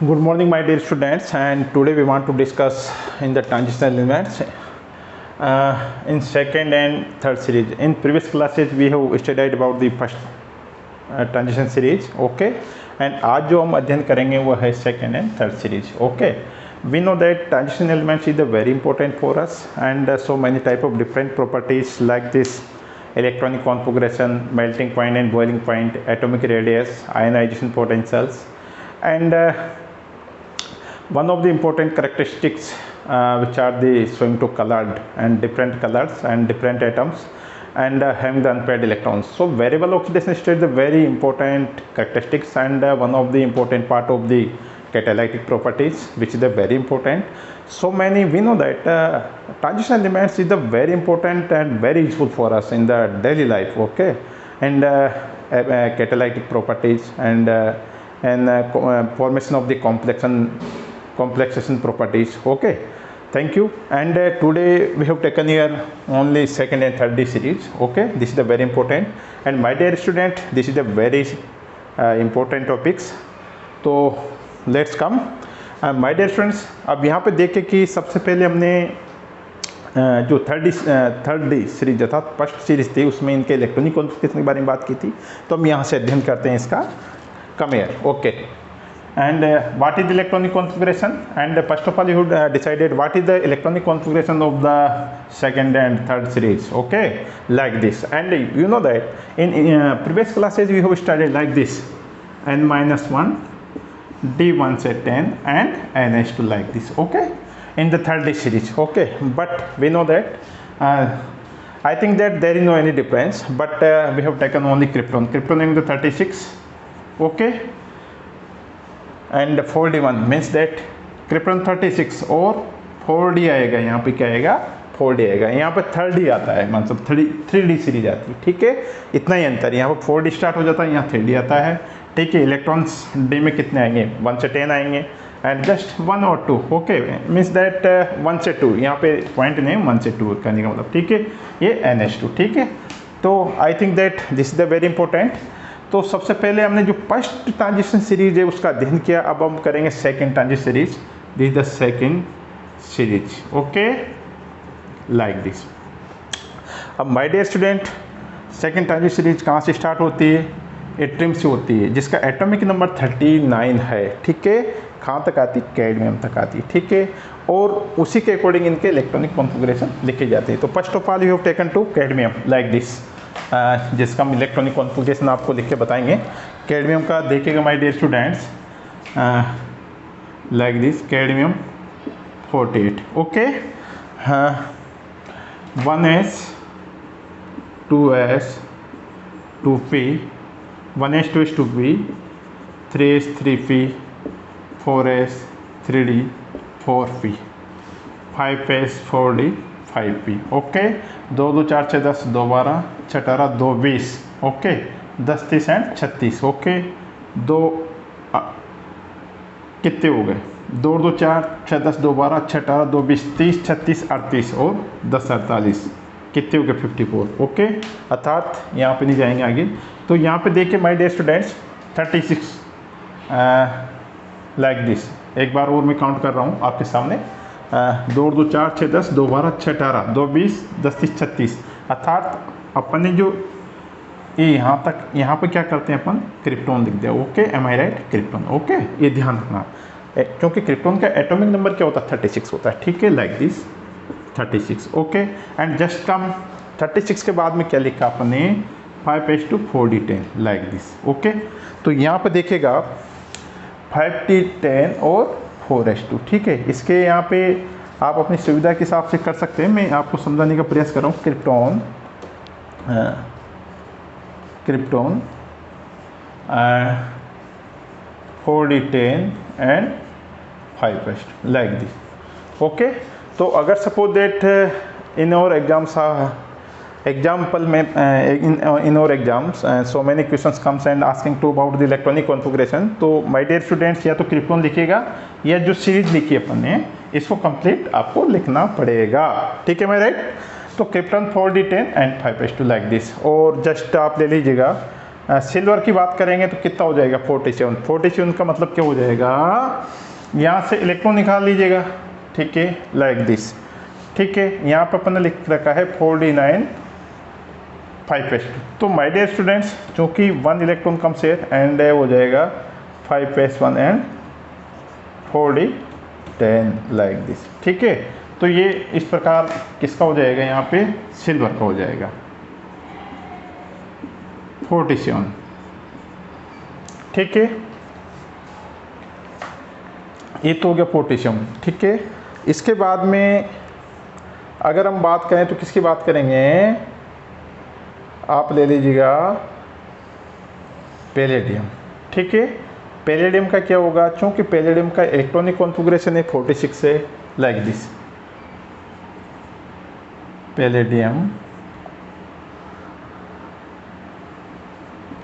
Good morning, my dear students, and today we want to discuss in the transitional elements in second and third series. In previous classes, we have studied about the first transition series, okay, and आज जो हम अध्ययन करेंगे वो है second and third series, okay. We know that transition elements is very important for us, and so many type of different properties like this electronic configuration, melting point and boiling point, atomic radius, ionization potentials, and one of the important characteristics which are the showing to colored and different colors and different atoms and having the unpaired electrons. So variable oxidation state is a very important characteristics and one of the important part of the catalytic properties, which is very important. So many we know that transition elements is the very important and very useful for us in the daily life, okay, and catalytic properties and formation of the complexation properties, okay. Thank you. And today we have taken here only second and third D series, okay. This is the very important, and my dear student, this is the very important topics. तो let's come my dear friends, अब यहाँ पे देखें कि सबसे पहले हमने जो थर्ड डी सीरीज था, फर्स्ट सीरीज थी, उसमें इनके इलेक्ट्रॉनिक कॉन्फ़िगरेशन के बारे में बात की थी. तो हम यहाँ से अध्ययन करते हैं इसका. Come here, okay. And what is the electronic configuration, and first of all you decided what is the electronic configuration of the second and third series, okay, like this. And you know that in previous classes we have studied like this n-1 D1 से 10 and NH2 like this, okay, in the third D series, okay. But we know that I think that there is no any difference, but we have taken only krypton in the 36, okay, and 4D1 means that krypton 36 और 4D आएगा. यहाँ पे क्या आएगा, 4D आएगा. यहाँ पे 3D आता है, मतलब 3D सीरीज आती है, ठीक है. इतना ही अंतर, यहाँ पे 4D स्टार्ट हो जाता है, यहाँ 3D आता है, ठीक है. इलेक्ट्रॉन्स डी में कितने आएंगे, 1 से 10 आएंगे, एंड जस्ट 1 और 2, ओके, मीन्स दैट 1 से 2, यहाँ पे पॉइंट नहीं, 1 से 2 करने का मतलब, ठीक है. ये NH2, ठीक है. तो I think that this is the very important. तो सबसे पहले हमने जो फर्स्ट ट्रांजिशन सीरीज है उसका अध्ययन किया. अब हम करेंगे second transition series. This is the second series, okay, like this. अब my dear student, second transition series कहाँ से स्टार्ट होती है, एट्रियम से होती है, जिसका एटॉमिक नंबर 39 है, ठीक है. कहाँ तक आती, कैडमियम तक आती, ठीक है. और उसी के अकॉर्डिंग इनके इलेक्ट्रॉनिक कॉन्फ़िगरेशन लिखे जाते हैं. तो first of all you have taken to cadmium like this, जिसका हम इलेक्ट्रॉनिक कॉन्फ़िगरेशन आपको लिख के बताएंगे. कैडमियम का देखिएगा my dear students, like this, cadmium 48, okay, 1s 2s 2p 1s 2s 2p 3s 3p 4s 3d 4p 5s 4d 5p, okay. 2 2 4 6 10 2 12 6 18 2 20, okay, 10 30 and 36, okay. 2 कितने हो गए, 2 2 4 6 10 2 12 6 18 2 20 30 36 38 और 10 48, कितने हो गए, 54, ओके. अर्थात यहाँ पे नहीं जाएंगे आगे. तो यहाँ पे देखिए my dear students, 36 like this. एक बार और मैं काउंट कर रहा हूँ आपके सामने, 2 2 4 6 10 2 12 6 18 2 20 10 30 36. अर्थात अपन ने जो ये यहाँ तक, यहाँ पे क्या करते हैं अपन, क्रिप्टॉन लिख दिया, okay, M I right, krypton, okay. ये ध्यान रखना, क्योंकि क्रिप्टॉन का एटॉमिक नंबर क्या होता है, 36 होता है, ठीक है, like this 36, okay. And just come 36 के बाद में क्या लिखा आपने, 5s2 4d10 like this, okay. तो यहाँ पे देखिएगा 5d10 और 4s2, ठीक है. इसके यहाँ पे आप अपनी सुविधा के हिसाब से कर सकते हैं. मैं आपको समझाने का प्रयास कर रहा हूँ. Krypton 4d10 and 5s2 like this, okay. तो अगर सपोज दैट इन और एग्जाम्स example में in our exams so many questions comes and asking to about the electronic configuration. तो my dear students, या तो क्रिप्टॉन लिखिएगा या जो सीरीज लिखी अपन ने इसको कंप्लीट आपको लिखना पड़ेगा, ठीक है मैं राइट. तो krypton 4d10 and 5s2 like this. और जस्ट आप ले लीजिएगा सिल्वर की बात करेंगे तो कितना हो जाएगा 47। 47 का मतलब क्या हो जाएगा, यहाँ से इलेक्ट्रॉन निकाल लीजिएगा, ठीक है, लाइक दिस, ठीक है। यहाँ पे अपन ने लिख रखा है 49 5s2। तो माय डियर स्टूडेंट्स, चूँकि 1 इलेक्ट्रॉन कम शेयर एंड हो जाएगा 5s1 एंड 40 लाइक दिस, ठीक है। तो ये इस प्रकार किसका हो जाएगा, यहाँ पे सिल्वर का हो जाएगा 47, ठीक है। ये तो हो गया 47, ठीक है। इसके बाद में अगर हम बात करें तो किसकी बात करेंगे, आप ले लीजिएगा पैलेडियम, ठीक है। पैलेडियम का क्या होगा, चूंकि पैलेडियम का इलेक्ट्रॉनिक कॉन्फ़िगरेशन है 46 है, लाइक दिस, पैलेडियम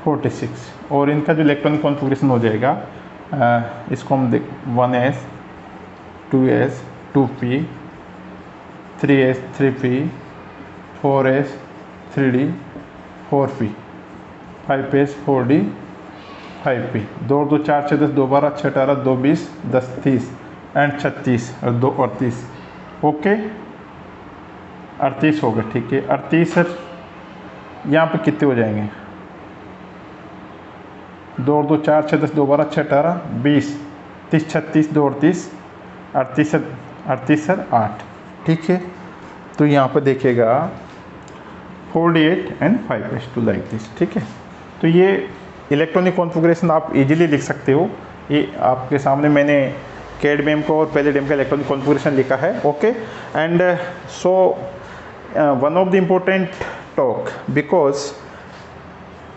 46, और इनका जो इलेक्ट्रॉनिक कॉन्फ़िगरेशन हो जाएगा, इसको हम देख 1s 2s 2p 3s 3p 4s 3d 4p 5s 4d 5p 2 2 4 6 10 2 12 6 18 2 20 10 30 and 36 और 2 38, ओके 38 हो गए, ठीक है। 38 सर यहाँ पे कितने हो जाएंगे, 2 2 4 6 10 2 12 6 18 20 30 36 2 38 38 सर 8, ठीक है। तो यहाँ पर देखिएगा 48 एंड 5s2 लाइक दिस, ठीक है। तो ये इलेक्ट्रॉनिक कॉन्फ़िगरेशन आप इजीली लिख सकते हो। ये आपके सामने मैंने कैडमियम को और पैलेडियम का इलेक्ट्रॉनिक कॉन्फ़िगरेशन लिखा है, okay. And so one of the important talk because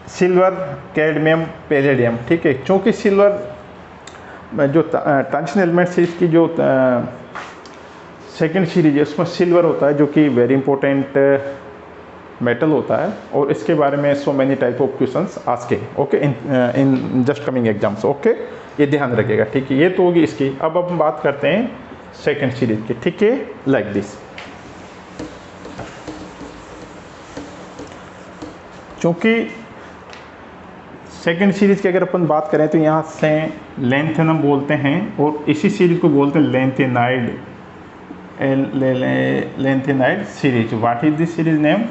silver cadmium palladium, ठीक है। चूँकि सिल्वर जो टंक्शन एलिमेंट सीरीज की जो सेकेंड सीरीज है उसमें सिल्वर होता है, जो कि वेरी इंपॉर्टेंट मेटल होता है, और इसके बारे में so many type of questions asked, okay, in just coming exams, okay. ये ध्यान रखिएगा, ठीक है। ये तो होगी इसकी। अब हम बात करते हैं सेकेंड सीरीज की, ठीक है, लाइक दिस। चूँकि सेकेंड सीरीज की अगर अपन बात करें तो यहाँ से लेंथेनम बोलते हैं, और इसी सीरीज को बोलते हैं lanthanide, lanthanide series. What is this series name,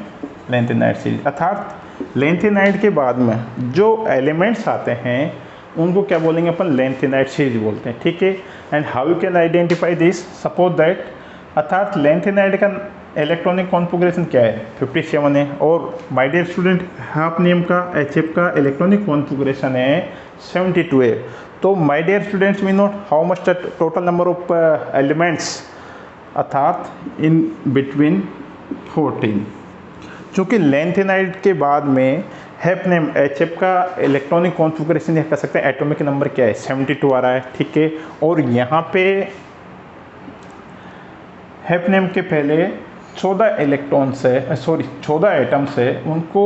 lanthanide series. अर्थात लेंथेनाइड के बाद में जो एलिमेंट्स आते हैं उनको क्या बोलेंगे अपन, लेंथेनाइड सीरीज बोलते हैं, ठीक है। And how you can identify this, suppose that, अर्थात लेंथेनाइड का इलेक्ट्रॉनिक कॉन्फ़िगरेशन क्या है, 57 है, और माय डियर स्टूडेंट हाफनियम का HF का इलेक्ट्रॉनिक कॉन्फ़िगरेशन है 72 है। तो my dear students, we note how much the total number of elements, अर्थात इन बिटवीन 14। चूँकि लेंथेनाइड के बाद में हैफनियम HF का इलेक्ट्रॉनिक कॉन्फ़िगरेशन यह कह सकते हैं एटॉमिक नंबर क्या है, 72 आ रहा है, ठीक है। और यहाँ पे हैफनियम के पहले 14 इलेक्ट्रॉन से 14 एटम्स है, उनको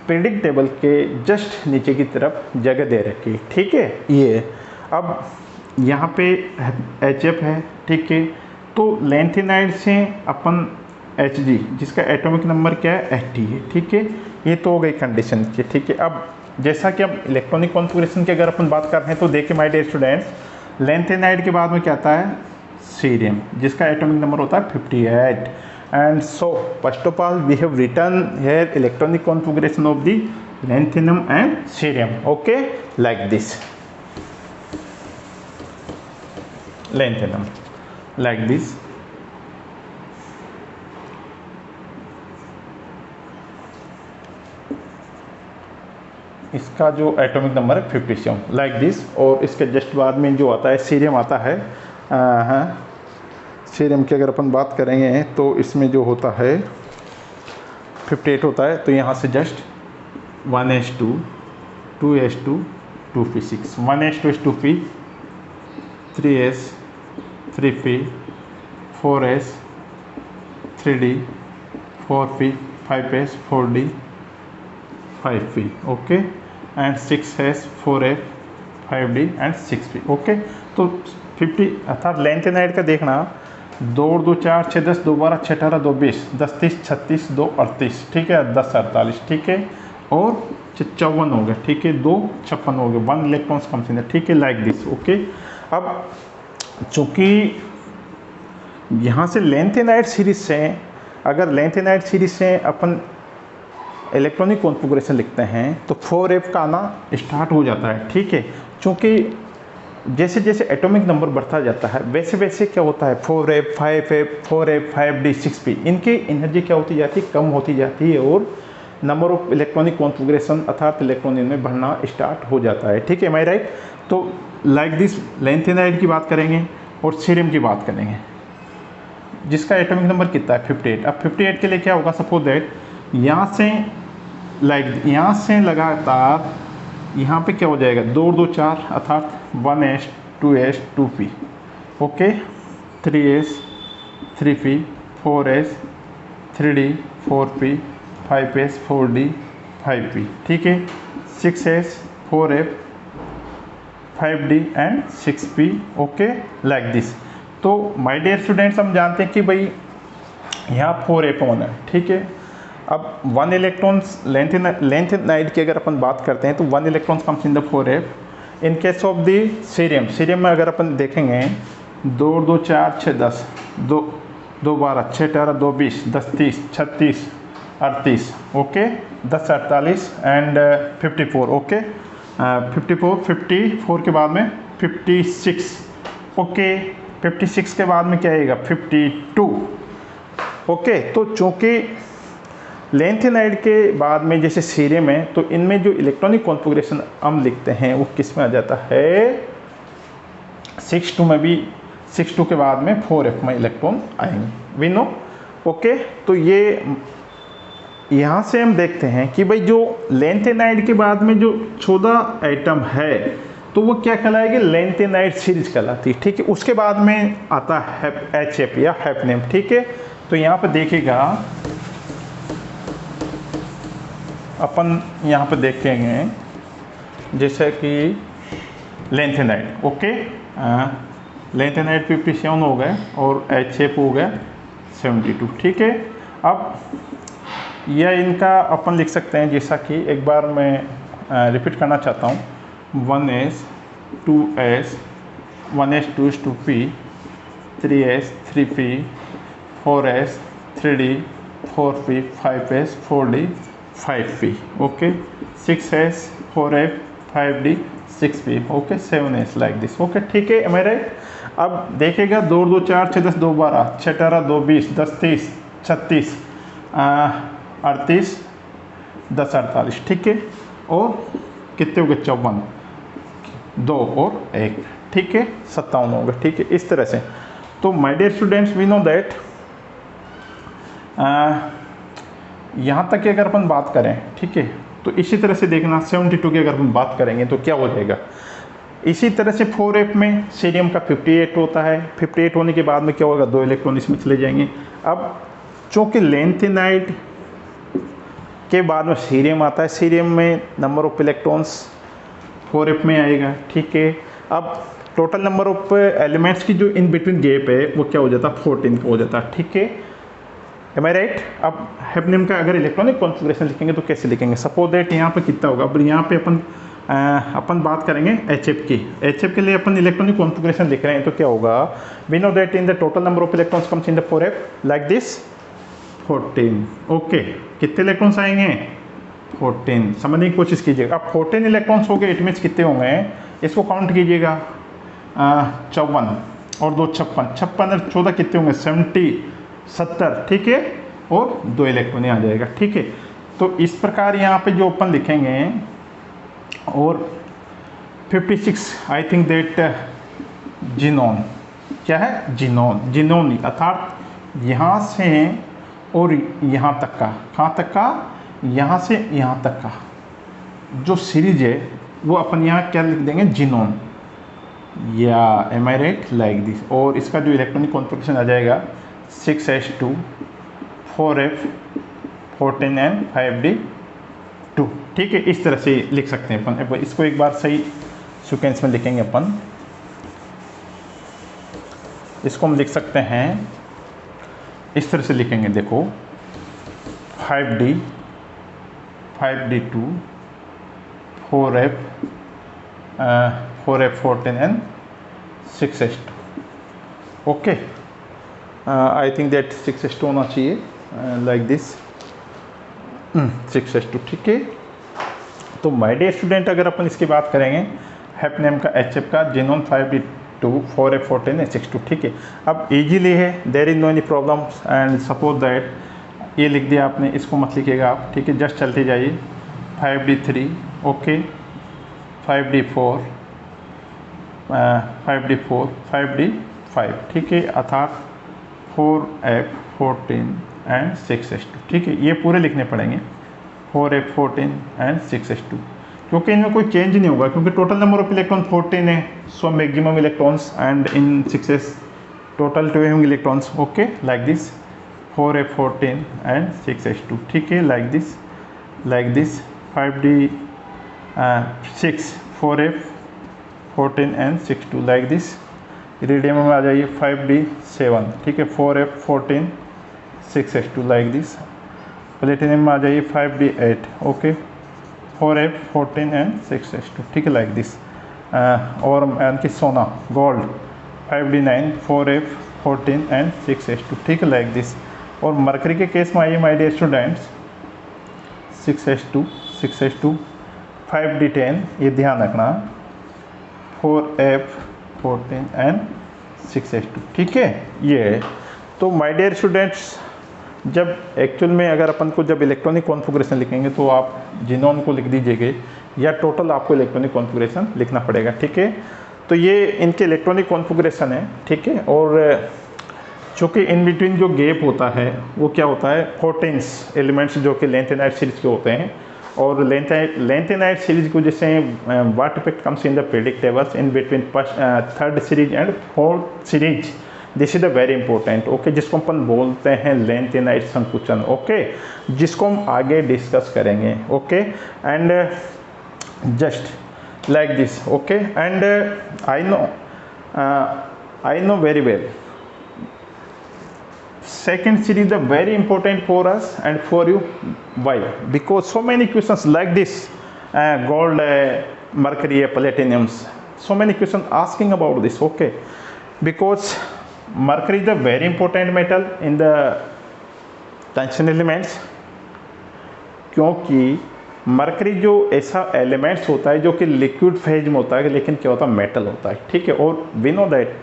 पीरियडिक टेबल के जस्ट नीचे की तरफ जगह दे रखी, ठीक है। ये अब यहाँ पे HF है, ठीक है। तो लेंथेनाइड से अपन Hg, जिसका एटॉमिक नंबर क्या है 80 है, ठीक है। ये तो हो गई कंडीशन की, ठीक है। अब जैसा कि अब इलेक्ट्रॉनिक कॉन्फ़िगरेशन की अगर अपन बात कर रहे हैं तो देखिए माय डियर स्टूडेंट्स, लेंथेनाइड के बाद में क्या आता है, सीरियम, जिसका एटॉमिक नंबर होता है 58। And so first of all we have written here electronic configuration of the lanthanum and cerium, okay, like this, lanthanum like this. इसका जो एटॉमिक नंबर है 57 लाइक दिस। और इसके जस्ट बाद में जो आता है सीरियम आता है, सीरियम की अगर अपन बात करेंगे तो इसमें जो होता है 58 होता है। तो यहाँ से just 1s2 2s2 2p6 1s2 2p 3s 3p 4s 3d 4p 5s 4d 5p, okay, and 6s 4f 5d and 6p, okay. तो 50 अर्थात लेंथेनाइड का देखना 2 2 4 6 10 2 12 6 18 2 20 10 30 36 2 38, ठीक है, 10 48, ठीक है। और 54 हो गया, ठीक है, 2 56 हो गए, 1 इलेक्ट्रॉन्स कम्स इन, ठीक है, लाइक दिस। ओके, अब चूँकि यहाँ से लेंथेनाइड सीरीज से, अगर लेंथेनाइड सीरीज से अपन इलेक्ट्रॉनिक कॉन्फ़िगरेशन लिखते हैं तो 4f का आना स्टार्ट हो जाता है, ठीक है। चूँकि जैसे जैसे एटॉमिक नंबर बढ़ता जाता है वैसे वैसे क्या होता है, 4f 5f 4f 5d 6p, इनकी एनर्जी क्या होती जाती है, कम होती जाती है और नंबर ऑफ इलेक्ट्रॉनिक कॉन्फ़िगरेशन अर्थात इलेक्ट्रॉन इनमें बढ़ना स्टार्ट हो जाता है, ठीक है, एम आई राइट। तो लाइक दिस लेंथेनाइड की बात करेंगे और सीरियम की बात करेंगे जिसका एटॉमिक नंबर कितना है 58। अब 58 के लिए क्या होगा, सपोज दैट यहाँ से यहाँ से लगातार यहाँ पे क्या हो जाएगा, 2 2 4 अर्थात 1s 2s 2p, okay, 3s 3p 4s 3d 4p 5s 4d 5p, ठीक है, 6s 4f 5d and 6p, okay, like this. तो माय डियर स्टूडेंट्स, हम जानते हैं कि भाई यहाँ 4f ऑन है, ठीक है। अब 1 इलेक्ट्रॉन्स लेंथेनाइड की अगर अपन बात करते हैं तो 1 electrons comes in the 4f। In case of the cerium में अगर अपन देखेंगे 2 2 4 6 10 2 2 12 6 18 2 20 10 30 36 38, ओके, 10 48 एंड 54, ओके, 54 के बाद में 56, ओके, 56 के बाद में क्या आएगा 52, ओके। तो चूँकि लेंथेनाइड के बाद में जैसे सीरियम है तो इनमें जो इलेक्ट्रॉनिक कॉन्फ़िगरेशन हम लिखते हैं वो किस में आ जाता है, 6 2 में भी 6 2 के बाद में 4f में इलेक्ट्रॉन आएंगे, वी नो, ओके। तो ये यहाँ से हम देखते हैं कि भाई जो लेंथेनाइड के बाद में जो 14 आइटम है तो वो क्या कहलाएगी, लेंथेनाइड सीरीज कहलाती है, ठीक है। उसके बाद में आता है HF या हैफनेम, ठीक है। तो यहाँ पर देखिएगा अपन यहाँ पे देखेंगे जैसे कि लेंथेनाइड, ओके, लेंथेनाइड 57 हो गए और HF हो गया 72, ठीक है। अब यह इनका अपन लिख सकते हैं जैसा कि एक बार मैं रिपीट करना चाहता हूँ, 1s 2s 1s 2s 2p 3s 3p 4s 3d 4p 5s 4d 5p, okay, 6s 4f 5d 6p, okay, 7s like this, okay, ठीक है, एम आई राइट। अब देखिएगा 2 2 4 6 10 2 12 6 18 2 20 10 30 36 38 10 48, ठीक है, और कितने हो गए 54, 2 और 1, ठीक है, 57 हो गए, ठीक है, इस तरह से। तो my dear students, we know that यहाँ तक की अगर अपन बात करें, ठीक है, तो इसी तरह से देखना 72 की अगर अपन बात करेंगे तो क्या हो जाएगा, इसी तरह से 4f में सीरियम का 58 होता है, 58 होने के बाद में क्या होगा, 2 इलेक्ट्रॉन इसमें चले जाएंगे। अब चूँकि लेंथेनाइड के बाद में सीरियम आता है, सीरियम में नंबर ऑफ इलेक्ट्रॉन्स 4f में आएगा, ठीक है। अब टोटल नंबर ऑफ एलिमेंट्स की जो इन बिटवीन गैप है वो क्या हो जाता है, 14 का हो जाता है, ठीक है, एम आई राइट। अब हैफनेम का अगर इलेक्ट्रॉनिक कॉन्फ़िगरेशन लिखेंगे तो कैसे लिखेंगे, सपोज दैट यहाँ पे कितना होगा, अब यहाँ पे अपन बात करेंगे HF की, HF के लिए अपन इलेक्ट्रॉनिक कॉन्फ़िगरेशन लिख रहे हैं तो क्या होगा, we know that in the total number of electrons comes in the 4f like this 14, okay, कितने इलेक्ट्रॉन्स आएंगे 14, समझने की कोशिश कीजिएगा। अब 14 इलेक्ट्रॉन्स हो गए, इट मीन्स कितने होंगे, इसको काउंट कीजिएगा, 54 और 2 56, 56 और 14 कितने होंगे 70, ठीक है, और 2 इलेक्ट्रॉन आ जाएगा, ठीक है। तो इस प्रकार यहाँ पे जो अपन लिखेंगे, और 56 आई थिंक दैट जीनोन, क्या है जीनोन अर्थात यहाँ से और यहाँ तक का, कहाँ तक का, यहाँ से यहाँ तक का जो सीरीज है वो अपन यहाँ क्या लिख देंगे, जीनोन, या am I right, like this. और इसका जो इलेक्ट्रॉनिक कॉन्फ़िगरेशन आ जाएगा 6s2 4f 14 एंड 5d2, ठीक है, इस तरह से लिख सकते हैं अपन। इसको एक बार सही सीक्वेंस में लिखेंगे अपन, इसको हम लिख सकते हैं इस तरह से लिखेंगे, देखो 5d 5d2, 4f, 4f14 and 6s2. Okay, I think that 6s2 होना चाहिए, लाइक दिस 6s2, ठीक है। तो माय डियर स्टूडेंट, अगर अपन इसकी बात करेंगे हैपनेम का, HF का, xenon 5d2, 4f14 and 6s2, ठीक है। अब इजीली है, there is no any problems, and suppose that ये लिख दिया आपने, इसको मत लिखिएगा आप, ठीक है, जस्ट चलते जाइए। 5d3, okay, 5d4, 5d4, 5d5, ठीक है, अर्थात 4f14 एंड 6s2, ठीक है। ये पूरे लिखने पड़ेंगे, 4f14 एंड 6s2, क्योंकि इनमें कोई चेंज नहीं होगा, क्योंकि टोटल नंबर ऑफ इलेक्ट्रॉन 14 है, so maximum electrons, and in 6s total 2 electrons, okay, like this 4f14 and 6s2, ठीक है, like this 5d6, 4f14 and 6s2, like this. Iridium में आ जाइए 5d7, ठीक है, 4f14, 6s2, like this. Platinum में आ जाइए 5d8, okay, 4f14 and 6s2, ठीक है, लाइक दिस। और यानी सोना, gold, 5d9, 4f14 and 6s2, ठीक है, लाइक दिस। और मरकरी के केस में आइए my dear students, 6s2, 5d10, ये ध्यान रखना, 4f14 एंड 6s2, ठीक है, ये है। तो माय डियर स्टूडेंट्स, जब एक्चुअल में अगर अपन को जब इलेक्ट्रॉनिक कॉन्फ़िगरेशन लिखेंगे तो आप जिनोन को लिख दीजिएगा, या टोटल आपको इलेक्ट्रॉनिक कॉन्फ़िगरेशन लिखना पड़ेगा, ठीक है। तो ये इनके इलेक्ट्रॉनिक कॉन्फ़िगरेशन है, ठीक है। और चूँकि इन बिटवीन जो गैप होता है वो क्या होता है, 14 एलिमेंट्स जो कि लेंथेनाइड सीरीज के होते हैं, और लेंथेनाइड सीरीज को जैसे what effect comes in the periodic tables in between third series and fourth series, this is the very important, okay, जिसको अपन बोलते हैं लेंथेनाइड संकुचन, ओके, जिसको हम आगे डिस्कस करेंगे, okay, and just like this, okay, and I know very well second series is very important for us and for you. Why? Because so many questions like this, gold, mercury, platinums, so many questions asking about this, okay, because mercury is a very important metal in the tungsten elements, क्योंकि mercury जो ऐसा elements होता है जो कि liquid phase में होता है, लेकिन क्या होता है, मेटल होता है, ठीक है। और वी नो दैट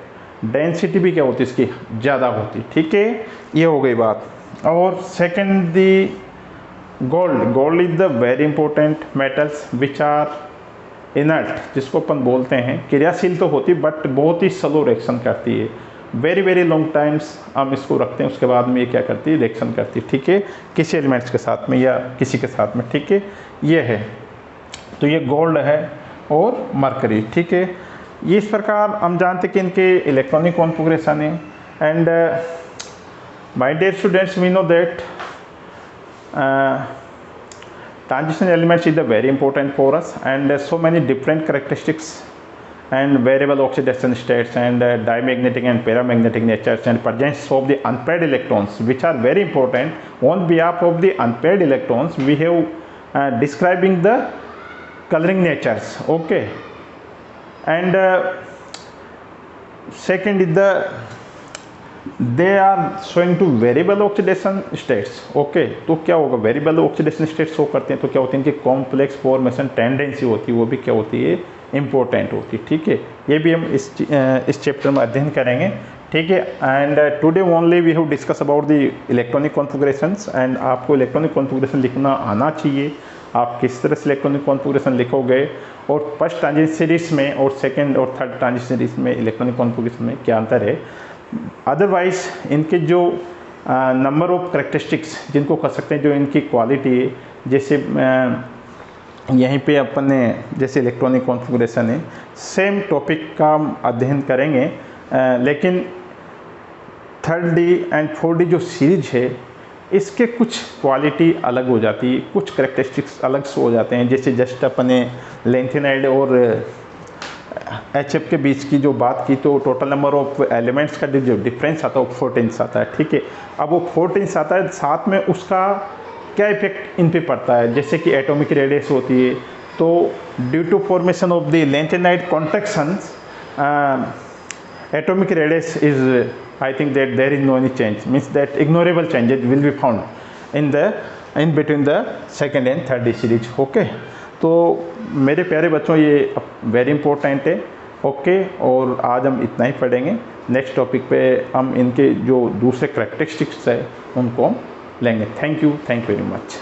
डेंसिटी भी क्या होती है इसकी, ज़्यादा होती है, ठीक है, ये हो गई बात। और second the gold is the very important metals which are inert, जिसको अपन बोलते हैं क्रियाशील तो होती बट बहुत ही स्लो रिएक्शन करती है, वेरी लॉन्ग टाइम्स हम इसको रखते हैं, उसके बाद में ये क्या करती है, रिएक्शन करती है, ठीक है, किसी एलिमेंट्स के साथ में या किसी के साथ में, ठीक है, ये है। तो ये गोल्ड है और मरकरी, ठीक है। ये इस प्रकार हम जानते हैं कि इनके इलेक्ट्रॉनिक कॉन्फ़िगरेशन है, and my dear students, we know that transition elements is the very important for us, and so many different characteristics and variable oxidation states and diamagnetic and paramagnetic natures and presence of the unpaired electrons, which are very important. On behalf of the unpaired electrons, we have describing the coloring natures, okay, and second is the they are showing to variable oxidation states, okay। तो क्या होगा, variable oxidation states show करते हैं, तो क्या होती है, इनकी कॉम्प्लेक्स फॉर्मेशन टेंडेंसी होती है, वो भी क्या होती है, इम्पोर्टेंट होती है, ठीक है। ये भी हम इस चैप्टर में अध्ययन करेंगे, ठीक है। And today only we have discuss about the electronic configurations, and आपको इलेक्ट्रॉनिक कॉन्फ़िगरेशन लिखना आना चाहिए, आप किस तरह से इलेक्ट्रॉनिक कॉन्फ़िगरेशन लिखोगे, और फर्स्ट ट्रांजिशन सीरीज में और सेकेंड और थर्ड ट्रांजिशन सीरीज में इलेक्ट्रॉनिक कॉन्फ़िगरेशन में क्या अंतर है। अदरवाइज इनके जो नंबर ऑफ करेक्टरिस्टिक्स जिनको कह सकते हैं, जो इनकी क्वालिटी है, जैसे यहीं पे अपन ने जैसे इलेक्ट्रॉनिक कॉन्फ़िगरेशन है, सेम टॉपिक का हम अध्ययन करेंगे, लेकिन 3D एंड 4D जो सीरीज है इसके कुछ क्वालिटी अलग हो जाती है, कुछ करेक्टरिस्टिक्स अलग से हो जाते हैं। जैसे जस्ट अपने लेंथेनाइड और HF के बीच की जो बात की, तो टोटल नंबर ऑफ एलिमेंट्स का जो डिफरेंस आता है वो 14 आता है, ठीक है। अब वो 14 आता है, साथ में उसका क्या इफेक्ट इन पे पड़ता है, जैसे कि एटॉमिक रेडियस होती है, तो due to formation of the lanthanide contractions atomic radius is I think that there is no any change, means that ignorable changes will be found in between the second and third series. Okay तो मेरे प्यारे बच्चों ये very important है. Okay और आज हम इतना ही पढ़ेंगे. नेक्स्ट टॉपिक पे हम इनके जो दूसरे करैक्टरिस्टिक्स है उनको हम लेंगे. Thank you very much.